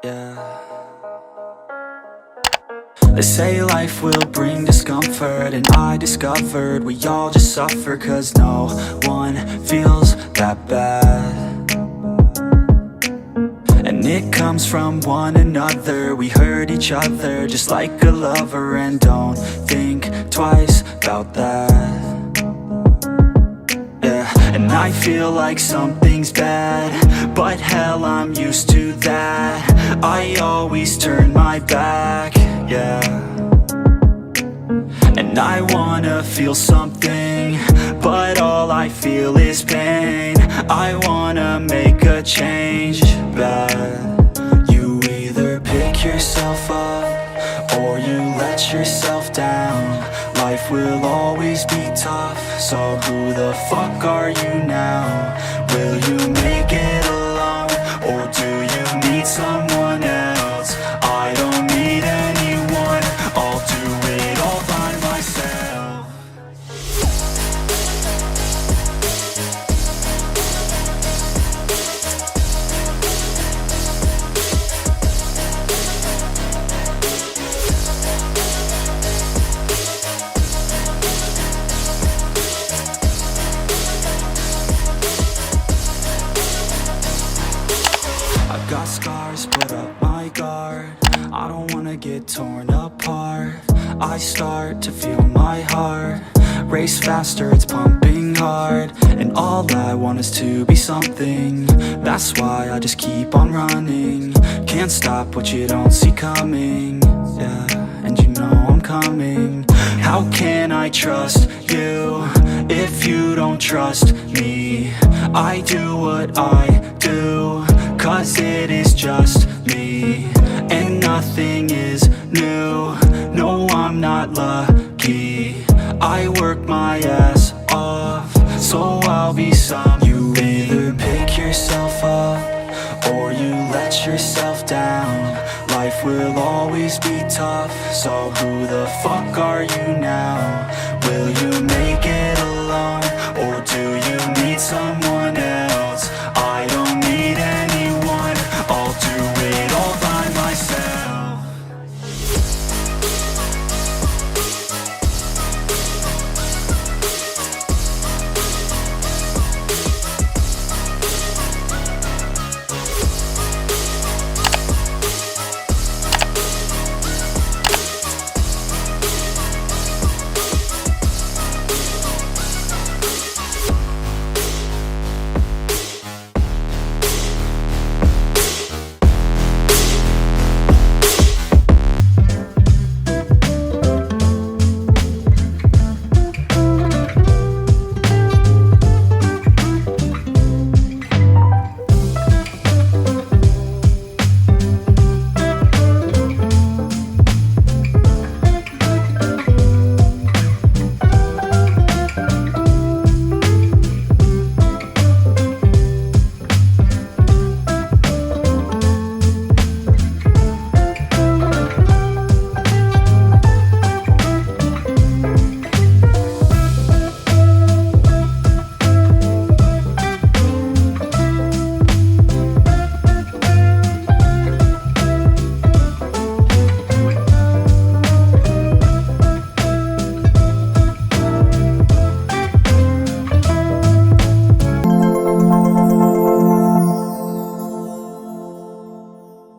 yeah. They say life will bring discomfort, and I discovered we all just suffer, 'cause no one feels that bad. And it comes from one another. We hurt each other just like a lover, and don't think twice about that. Yeah, and I feel like something's bad, but hell, I'm used to that. I always turn my back, yeah. And I wanna feel something, but all I feel is pain. I wanna make a change, bad. You either pick yourself up, or you let yourself down. Life will always be tough, so who the fuck are you now? Will you make it alone, or do you need someone else? I don't need anyone, I'll do it all by myself. I've got scars, put up my guard. I don't wanna get torn apart. I start to feel my heart race faster, it's pumping hard. And all I want is to be something. That's why I just keep on running. Can't stop what you don't see coming, yeah, and you know I'm coming. How can I trust you if you don't trust me? I do what I do, 'cause it is just me, and nothing is new. No, I'm not lucky. I work my ass off, so I'll be some. You either pick yourself up, or you let yourself down. Life will always be tough, so who the fuck are you now? Will you make it alone,